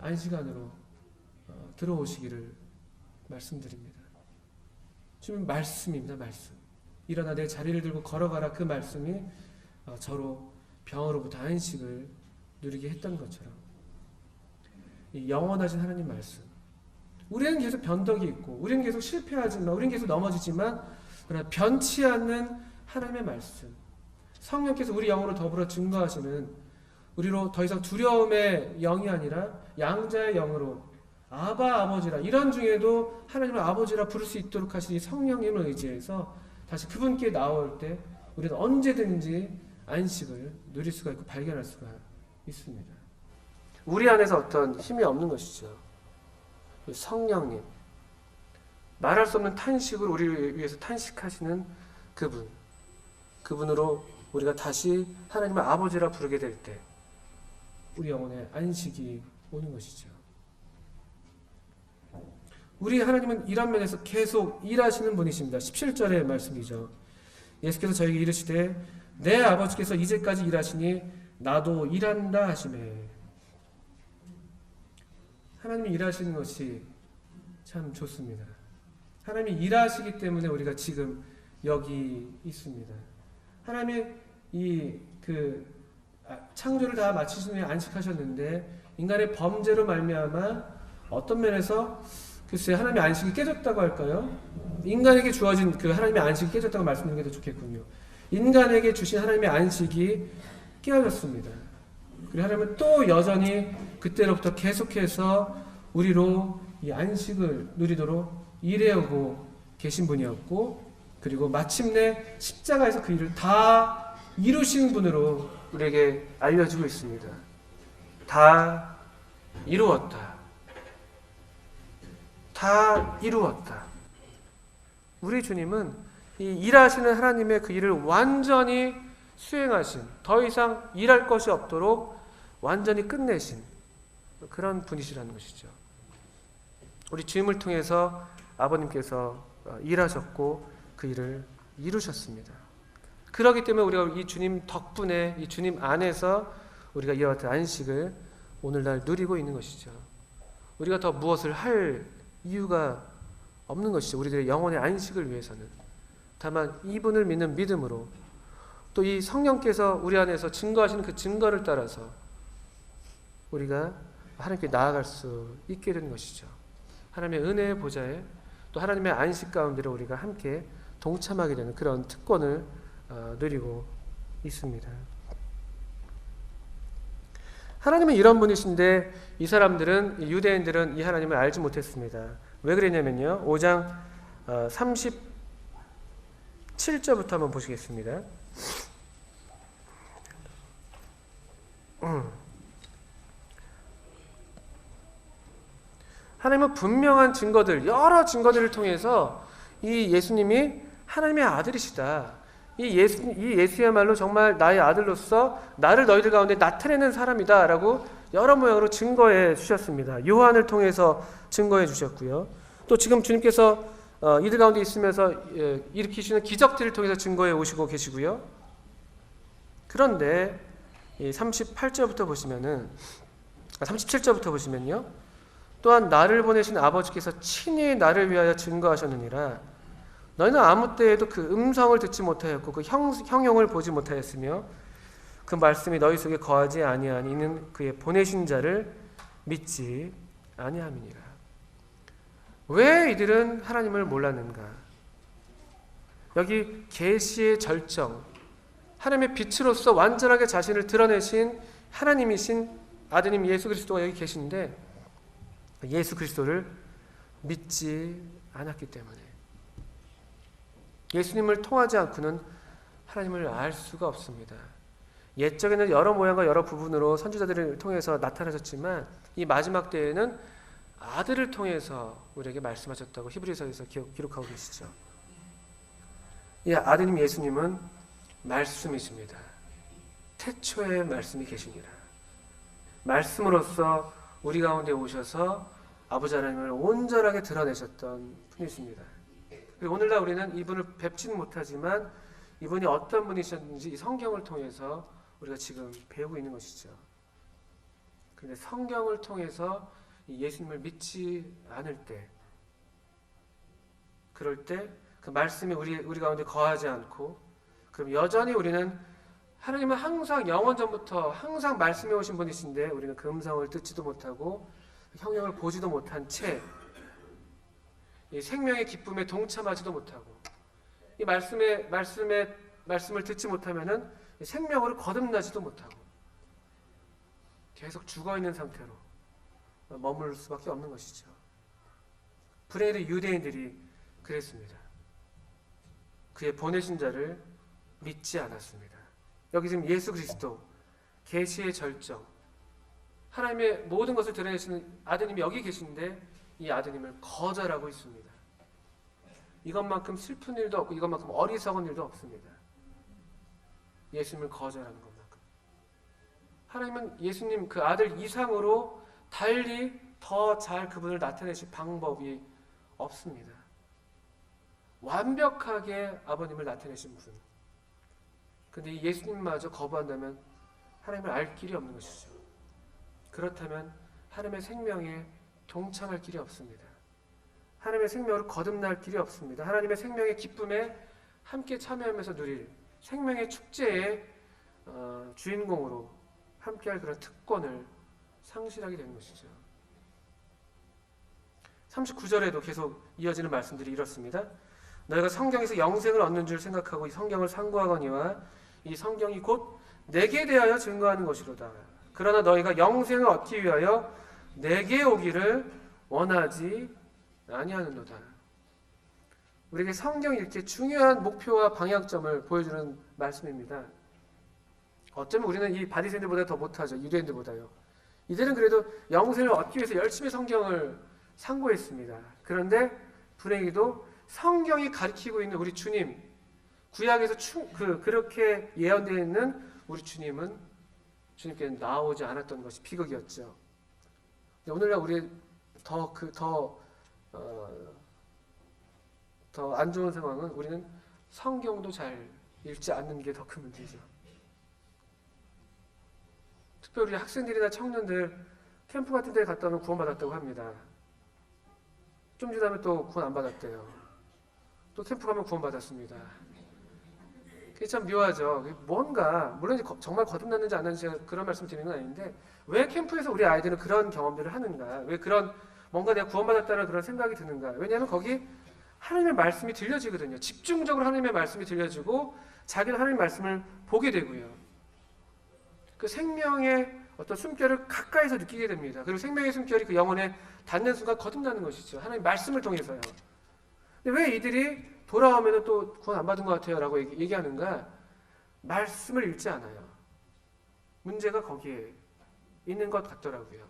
안식 안으로 들어오시기를 말씀드립니다. 주님 말씀입니다. 말씀. 일어나 내 자리를 들고 걸어가라. 그 말씀이 저로 병으로부터 안식을 누리게 했던 것처럼 이 영원하신 하나님 말씀, 우리는 계속 변덕이 있고 우리는 계속 실패하지만 우리는 계속 넘어지지만 그러나 변치 않는 하나님의 말씀, 성령께서 우리 영으로 더불어 증거하시는 우리로 더 이상 두려움의 영이 아니라 양자의 영으로 아바 아버지라, 이런 중에도 하나님을 아버지라 부를 수 있도록 하신 이 성령님을 의지해서 다시 그분께 나올 때 우리는 언제든지 안식을 누릴 수가 있고 발견할 수가 있습니다. 우리 안에서 어떤 힘이 없는 것이죠. 성령님, 말할 수 없는 탄식을 우리를 위해서 탄식하시는 그분으로 우리가 다시 하나님을 아버지라 부르게 될 때 우리 영혼에 안식이 오는 것이죠. 우리 하나님은 이런 면에서 계속 일하시는 분이십니다. 17절의 말씀이죠. 예수께서 저에게 이르시되 내 아버지께서 이제까지 일하시니 나도 일한다 하시매. 하나님이 일하시는 것이 참 좋습니다. 하나님이 일하시기 때문에 우리가 지금 여기 있습니다. 하나님이 창조를 다 마치신 후에 안식하셨는데 인간의 범죄로 말미암아 어떤 면에서 글쎄 하나님의 안식이 깨졌다고 할까요? 인간에게 주어진 그 하나님의 안식이 깨졌다고 말씀드리는 게 더 좋겠군요. 인간에게 주신 하나님의 안식이 깨어졌습니다. 그리고 하나님은 또 여전히 그때로부터 계속해서 우리로 이 안식을 누리도록 일해오고 계신 분이었고, 그리고 마침내 십자가에서 그 일을 다 이루신 분으로 우리에게 알려주고 있습니다. 다 이루었다. 다 이루었다. 우리 주님은 이 일하시는 하나님의 그 일을 완전히 수행하신, 더 이상 일할 것이 없도록 완전히 끝내신 그런 분이시라는 것이죠. 우리 주님을 통해서 아버님께서 일하셨고 그 일을 이루셨습니다. 그렇기 때문에 우리가 이 주님 덕분에, 이 주님 안에서 우리가 이와 같은 안식을 오늘날 누리고 있는 것이죠. 우리가 더 무엇을 할 이유가 없는 것이죠. 우리들의 영혼의 안식을 위해서는. 다만 이분을 믿는 믿음으로, 또 이 성령께서 우리 안에서 증거하시는 그 증거를 따라서 우리가 하나님께 나아갈 수 있게 되는 것이죠. 하나님의 은혜의 보좌에, 또 하나님의 안식 가운데로 우리가 함께 동참하게 되는 그런 특권을 누리고 있습니다. 하나님은 이런 분이신데 이 사람들은, 이 유대인들은 이 하나님을 알지 못했습니다. 왜 그랬냐면요, 5장 37절부터 한번 보시겠습니다. 하나님은 분명한 증거들, 여러 증거들을 통해서 이 예수님이 하나님의 아들이시다, 이 예수야말로 정말 나의 아들로서 나를 너희들 가운데 나타내는 사람이다 라고 여러 모양으로 증거해 주셨습니다. 요한을 통해서 증거해 주셨고요, 또 지금 주님께서 이들 가운데 있으면서 일으키시는 기적들을 통해서 증거해 오시고 계시고요. 그런데 38절부터 보시면은, 37절부터 보시면요, 또한 나를 보내신 아버지께서 친히 나를 위하여 증거하셨느니라. 너희는 아무 때에도 그 음성을 듣지 못하였고 그 형용을 보지 못하였으며 그 말씀이 너희 속에 거하지 아니하니 이는 그의 보내신 자를 믿지 아니함이니라. 왜 이들은 하나님을 몰랐는가? 여기 계시의 절정, 하나님의 빛으로서 완전하게 자신을 드러내신 하나님이신 아드님 예수 그리스도가 여기 계신데 예수 그리스도를 믿지 않았기 때문에, 예수님을 통하지 않고는 하나님을 알 수가 없습니다. 옛적에는 여러 모양과 여러 부분으로 선지자들을 통해서 나타나셨지만 이 마지막 때에는 아들을 통해서 우리에게 말씀하셨다고 히브리서에서 기록하고 계시죠. 이 아드님 예수님은 말씀이십니다. 태초에 말씀이 계시니라. 말씀으로서 우리 가운데 오셔서 아버지 하나님을 온전하게 드러내셨던 분이십니다. 그리고 오늘날 우리는 이분을 뵙지는 못하지만 이분이 어떤 분이셨는지 이 성경을 통해서 우리가 지금 배우고 있는 것이죠. 그런데 성경을 통해서 이 예수님을 믿지 않을 때, 그럴 때 그 말씀이 우리 가운데 거하지 않고, 그럼 여전히 우리는 하나님은 항상 영원 전부터 항상 말씀해 오신 분이신데 우리는 그 음성을 듣지도 못하고 형용을 보지도 못한 채 이 생명의 기쁨에 동참하지도 못하고 이 말씀을 듣지 못하면은 생명으로 거듭나지도 못하고 계속 죽어있는 상태로 머물 수밖에 없는 것이죠. 불행히도 유대인들이 그랬습니다. 그의 보내신 자를 믿지 않았습니다. 여기 지금 예수 그리스도 계시의 절정, 하나님의 모든 것을 드러내시는 아드님이 여기 계신데 이 아드님을 거절하고 있습니다. 이것만큼 슬픈 일도 없고 이것만큼 어리석은 일도 없습니다. 예수님을 거절하는 것만큼. 하나님은 예수님 그 아들 이상으로 달리 더 잘 그분을 나타내실 방법이 없습니다. 완벽하게 아버님을 나타내신 분. 근데 이 예수님마저 거부한다면 하나님을 알 길이 없는 것이죠. 그렇다면 하나님의 생명에 동참할 길이 없습니다. 하나님의 생명으로 거듭날 길이 없습니다. 하나님의 생명의 기쁨에 함께 참여하면서 누릴 생명의 축제의 주인공으로 함께할 그런 특권을 상실하게 되는 것이죠. 39절에도 계속 이어지는 말씀들이 이렇습니다. 너희가 성경에서 영생을 얻는 줄 생각하고 이 성경을 상고하거니와 이 성경이 곧 내게 대하여 증거하는 것이로다. 그러나 너희가 영생을 얻기 위하여 내게 오기를 원하지 아니하는도다. 우리에게 성경이 이렇게 중요한 목표와 방향점을 보여주는 말씀입니다. 어쩌면 우리는 이 바리새인들보다 더 못하죠. 유대인들보다요. 이들은 그래도 영생을 얻기 위해서 열심히 성경을 상고했습니다. 그런데 불행히도 성경이 가리키고 있는 우리 주님, 구약에서 그렇게 예언되어 있는 우리 주님께는 나오지 않았던 것이 비극이었죠. 오늘날 우리 더 안 좋은 상황은 우리는 성경도 잘 읽지 않는 게 더 큰 문제죠. 특별히 우리 학생들이나 청년들 캠프 같은 데 갔다 오면 구원받았다고 합니다. 좀 지나면 또 구원 안 받았대요. 또 캠프 가면 구원받았습니다. 그게 참 묘하죠. 뭔가 물론 정말 거듭났는지 안 했는지 그런 말씀 드리는 건 아닌데 왜 캠프에서 우리 아이들은 그런 경험들을 하는가? 왜 그런 뭔가 내가 구원받았다는 그런 생각이 드는가? 왜냐하면 거기 하나님의 말씀이 들려지거든요. 집중적으로 하나님의 말씀이 들려지고 자기는 하나님의 말씀을 보게 되고요. 그 생명의 어떤 숨결을 가까이서 느끼게 됩니다. 그리고 생명의 숨결이 그 영혼에 닿는 순간 거듭나는 것이죠. 하나님의 말씀을 통해서요. 근데 왜 이들이 돌아오면 또 구원 안 받은 것 같아요 라고 얘기하는가? 말씀을 읽지 않아요. 문제가 거기에 있는 것 같더라고요.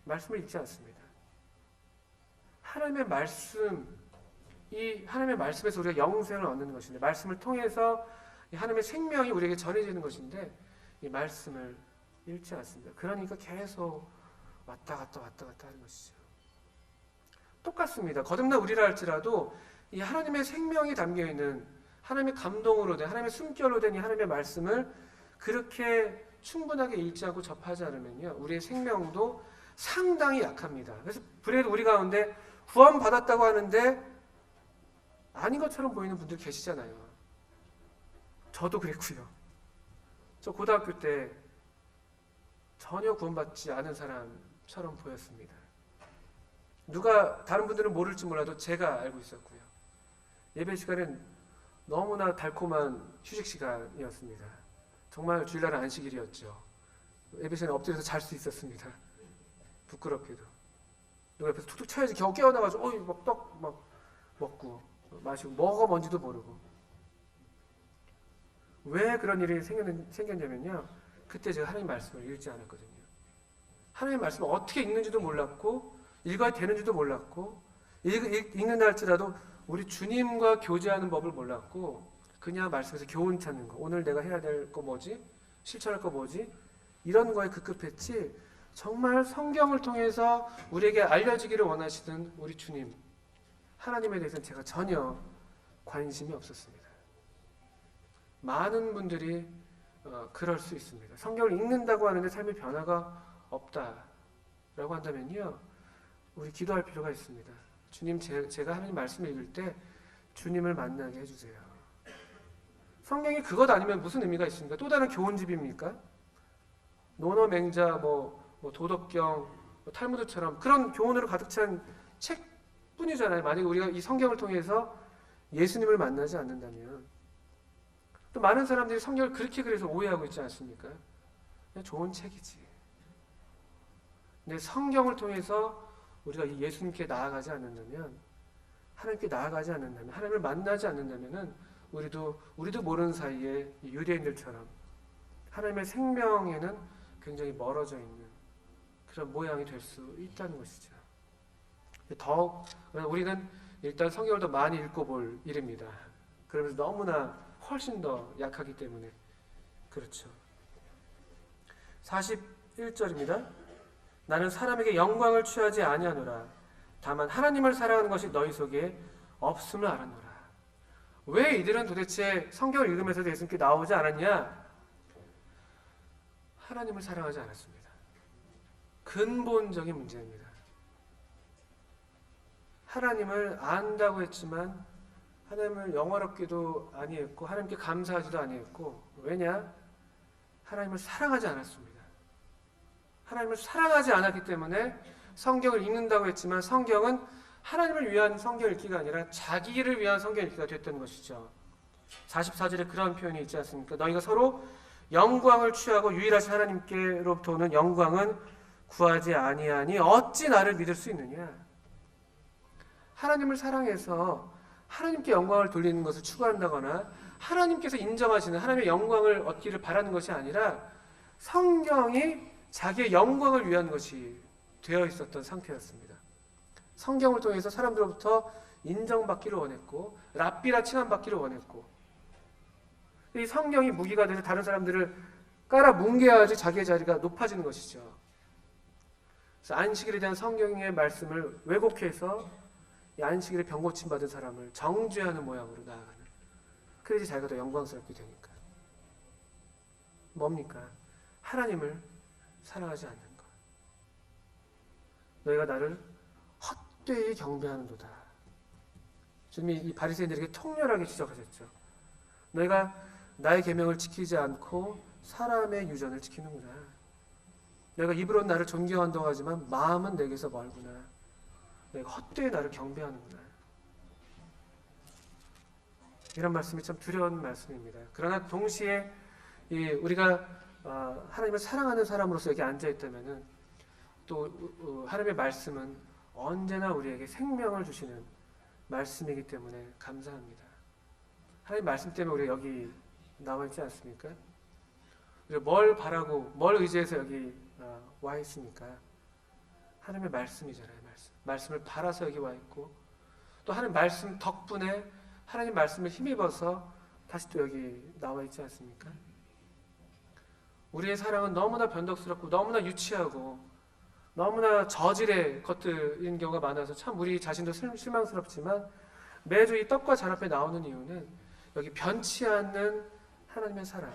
말씀을 읽지 않습니다. 하나님의 말씀에서 우리가 영생을 얻는 것인데, 말씀을 통해서 하나님의 생명이 우리에게 전해지는 것인데 이 말씀을 읽지 않습니다. 그러니까 계속 왔다 갔다 하는 것이죠. 똑같습니다. 거듭난 우리라 할지라도 이 하나님의 생명이 담겨있는 하나님의 감동으로 된 하나님의 숨결로 된 이 하나님의 말씀을 그렇게 충분하게 읽지 않고 접하지 않으면요 우리의 생명도 상당히 약합니다. 그래서 불행히도 우리 가운데 구원받았다고 하는데 아닌 것처럼 보이는 분들 계시잖아요. 저도 그랬고요. 저 고등학교 때 전혀 구원받지 않은 사람처럼 보였습니다. 다른 분들은 모를지 몰라도 제가 알고 있었고요. 예배 시간은 너무나 달콤한 휴식 시간이었습니다. 정말 주일날은 안식일이었죠. 예배 시간에 엎드려서 잘 수 있었습니다. 부끄럽게도. 누가 옆에서 툭툭 쳐야지 겨우 깨어나가지고 막 떡 먹고 마시고 뭐가 뭔지도 모르고. 왜 그런 일이 생겼냐면요. 그때 제가 하나님 말씀을 읽지 않았거든요. 하나님 말씀을 어떻게 읽는지도 몰랐고 읽어야 되는지도 몰랐고 읽는다 할지라도 우리 주님과 교제하는 법을 몰랐고 그냥 말씀에서 교훈 찾는 거, 오늘 내가 해야 될 거 뭐지? 실천할 거 뭐지? 이런 거에 급급했지 정말 성경을 통해서 우리에게 알려지기를 원하시는 우리 주님 하나님에 대해서는 제가 전혀 관심이 없었습니다. 많은 분들이 그럴 수 있습니다. 성경을 읽는다고 하는데 삶의 변화가 없다라고 한다면요 우리 기도할 필요가 있습니다. 주님, 제가 하나님 말씀을 읽을 때 주님을 만나게 해주세요. 성경이 그것 아니면 무슨 의미가 있습니까? 또 다른 교훈집입니까? 논어맹자, 도덕경, 탈무드처럼 그런 교훈으로 가득 찬 뿐이잖아요. 만약에 우리가 이 성경을 통해서 예수님을 만나지 않는다면. 또 많은 사람들이 성경을 그렇게 그래서 오해하고 있지 않습니까? 그냥 좋은 책이지. 근데 성경을 통해서 우리가 이 예수님께 나아가지 않는다면, 하나님께 나아가지 않는다면, 하나님을 만나지 않는다면은 우리도 모르는 사이에 이 유대인들처럼 하나님의 생명에는 굉장히 멀어져 있는 그런 모양이 될 수 있다는 것이죠. 더욱 우리는 일단 성경을 더 많이 읽어볼 일입니다. 그러면서 너무나 훨씬 더 약하기 때문에 그렇죠. 41절입니다. 나는 사람에게 영광을 취하지 아니하노라. 다만 하나님을 사랑하는 것이 너희 속에 없음을 알았노라. 왜 이들은 도대체 성경을 읽으면서도 예수님께 나오지 않았냐? 하나님을 사랑하지 않았습니다. 근본적인 문제입니다. 하나님을 안다고 했지만 하나님을 영화롭게도 아니했고 하나님께 감사하지도 아니했고, 왜냐? 하나님을 사랑하지 않았습니다. 하나님을 사랑하지 않았기 때문에 성경을 읽는다고 했지만 성경은 하나님을 위한 성경 읽기가 아니라 자기를 위한 성경 읽기가 됐던 것이죠. 44절에 그런 표현이 있지 않습니까? 너희가 서로 영광을 취하고 유일하신 하나님께로부터 오는 영광은 구하지 아니하니 어찌 나를 믿을 수 있느냐? 하나님을 사랑해서 하나님께 영광을 돌리는 것을 추구한다거나 하나님께서 인정하시는 하나님의 영광을 얻기를 바라는 것이 아니라 성경이 자기의 영광을 위한 것이 되어 있었던 상태였습니다. 성경을 통해서 사람들로부터 인정받기를 원했고 랍비라 칭함받기를 원했고, 이 성경이 무기가 돼서 다른 사람들을 깔아 뭉개야지 자기의 자리가 높아지는 것이죠. 그래서 안식일에 대한 성경의 말씀을 왜곡해서 이 안식일에 병 고침 받은 사람을 정죄하는 모양으로 나아가는, 그래야지 자기가 더 영광스럽게 되니까. 뭡니까? 하나님을 사랑하지 않는 것. 너희가 나를 헛되이 경배하는도다. 주님이 이 바리새인들에게 통렬하게 지적하셨죠. 너희가 나의 계명을 지키지 않고 사람의 유전을 지키는구나. 너희가 입으로는 나를 존경한다고 하지만 마음은 내게서 멀구나. 너희가 헛되이 나를 경배하는구나. 이런 말씀이 참 두려운 말씀입니다. 그러나 동시에 우리가 하나님을 사랑하는 사람으로서 여기 앉아있다면 또 하나님의 말씀은 언제나 우리에게 생명을 주시는 말씀이기 때문에 감사합니다. 하나님 말씀 때문에 우리가 여기 나와 있지 않습니까? 우리가 뭘 바라고 뭘 의지해서 여기 와 있습니까? 하나님의 말씀이잖아요. 말씀을 바라서 여기 와 있고, 또 하나님 말씀 덕분에 하나님 말씀을 힘입어서 다시 또 여기 나와 있지 않습니까? 우리의 사랑은 너무나 변덕스럽고 너무나 유치하고 너무나 저질의 것들인 경우가 많아서 참 우리 자신도 실망스럽지만, 매주 이 떡과 잔 앞에 나오는 이유는 여기 변치 않는 하나님의 사랑,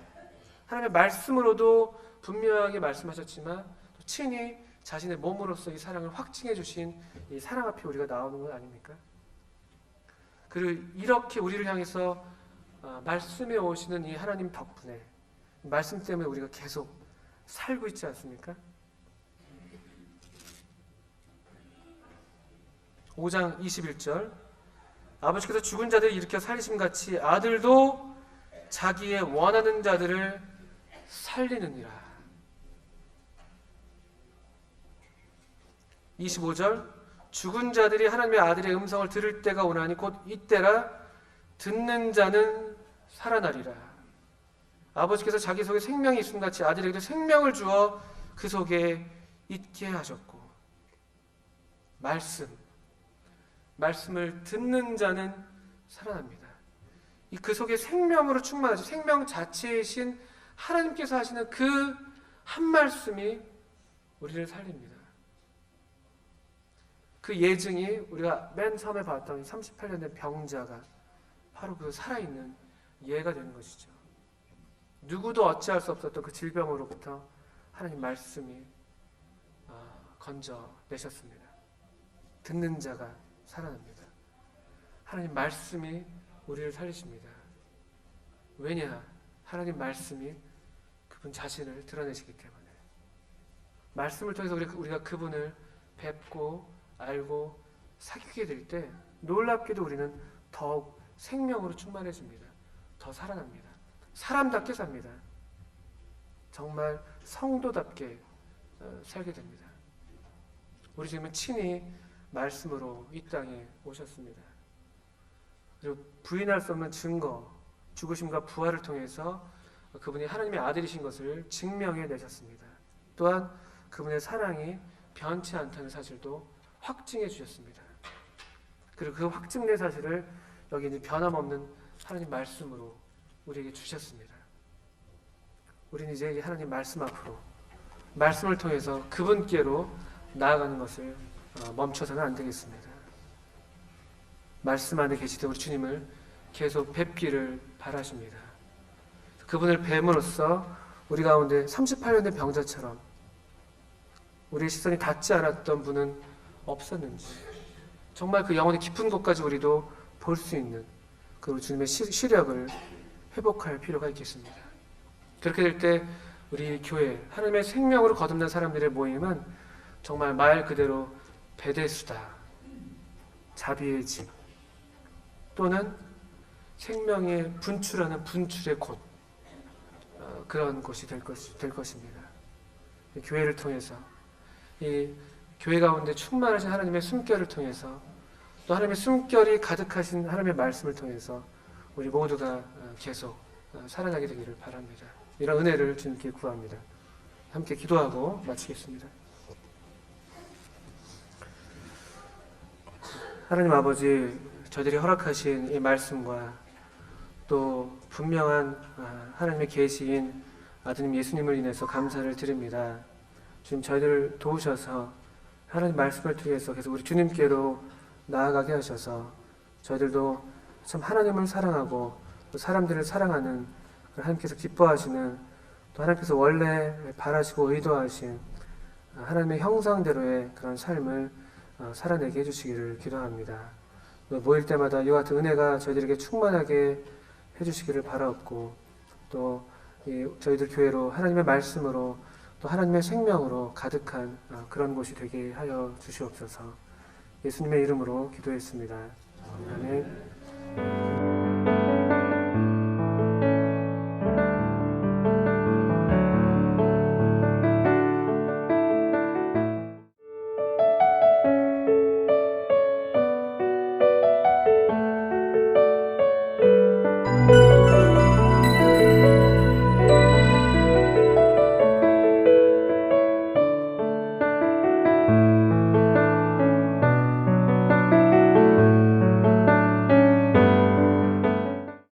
하나님의 말씀으로도 분명하게 말씀하셨지만 또 친히 자신의 몸으로서 이 사랑을 확증해 주신 이 사랑 앞에 우리가 나오는 것 아닙니까? 그리고 이렇게 우리를 향해서 말씀해 오시는 이 하나님 덕분에, 말씀 때문에 우리가 계속 살고 있지 않습니까? 5장 21절, 아버지께서 죽은 자들을 일으켜 살리심같이 아들도 자기의 원하는 자들을 살리느니라. 25절, 죽은 자들이 하나님의 아들의 음성을 들을 때가 오나니 곧 이때라. 듣는 자는 살아나리라. 아버지께서 자기 속에 생명이 있음같이 아들에게도 생명을 주어 그 속에 있게 하셨고, 말씀을 듣는 자는 살아납니다. 그 속에 생명으로 충만하죠. 생명 자체이신 하나님께서 하시는 그 한 말씀이 우리를 살립니다. 그 예증이 우리가 맨 처음에 봤던 38년 된 병자가 바로 그 살아있는 예가 되는 것이죠. 누구도 어찌할 수 없었던 그 질병으로부터 하나님 말씀이 건져내셨습니다. 듣는 자가 살아납니다. 하나님 말씀이 우리를 살리십니다. 왜냐? 하나님 말씀이 그분 자신을 드러내시기 때문에. 말씀을 통해서 우리가 그분을 뵙고 알고 사귀게 될 때 놀랍게도 우리는 더욱 생명으로 충만해집니다. 더 살아납니다. 사람답게 삽니다. 정말 성도답게 살게 됩니다. 우리 주님은 친히 말씀으로 이 땅에 오셨습니다. 그리고 부인할 수 없는 증거, 죽으심과 부활을 통해서 그분이 하나님의 아들이신 것을 증명해 내셨습니다. 또한 그분의 사랑이 변치 않다는 사실도 확증해 주셨습니다. 그리고 그 확증된 사실을 여기 이제 변함없는 하나님 말씀으로 우리에게 주셨습니다. 우리는 이제 하나님 말씀 앞으로 말씀을 통해서 그분께로 나아가는 것을 멈춰서는 안 되겠습니다. 말씀 안에 계시되 우리 주님을 계속 뵙기를 바라십니다. 그분을 뵈므로써 우리 가운데 38년의 병자처럼 우리의 시선이 닿지 않았던 분은 없었는지 정말 그 영혼의 깊은 곳까지 우리도 볼 수 있는 그 주님의 시력을 회복할 필요가 있겠습니다. 그렇게 될 때 우리 교회 하나님의 생명으로 거듭난 사람들의 모임은 정말 말 그대로 베데스다, 자비의 집 또는 생명의 분출하는 분출의 곳, 그런 곳이 될 것입니다. 교회를 통해서 이 교회 가운데 충만하신 하나님의 숨결을 통해서 또 하나님의 숨결이 가득하신 하나님의 말씀을 통해서 우리 모두가 계속 살아나게 되기를 바랍니다. 이런 은혜를 주님께 구합니다. 함께 기도하고 마치겠습니다. 하나님 아버지, 저희들이 허락하신 이 말씀과 또 분명한 하나님의 계시인 아드님 예수님을 인해서 감사를 드립니다. 주님, 저희들을 도우셔서 하나님 말씀을 통해서 계속 우리 주님께로 나아가게 하셔서 저희들도 참 하나님을 사랑하고 또 사람들을 사랑하는 하나님께서 기뻐하시는 또 하나님께서 원래 바라시고 의도하신 하나님의 형상대로의 그런 삶을 살아내게 해주시기를 기도합니다. 모일 때마다 이와 같은 은혜가 저희들에게 충만하게 해주시기를 바라옵고 또 저희들 교회로 하나님의 말씀으로 또 하나님의 생명으로 가득한 그런 곳이 되게 하여 주시옵소서. 예수님의 이름으로 기도했습니다. 아멘.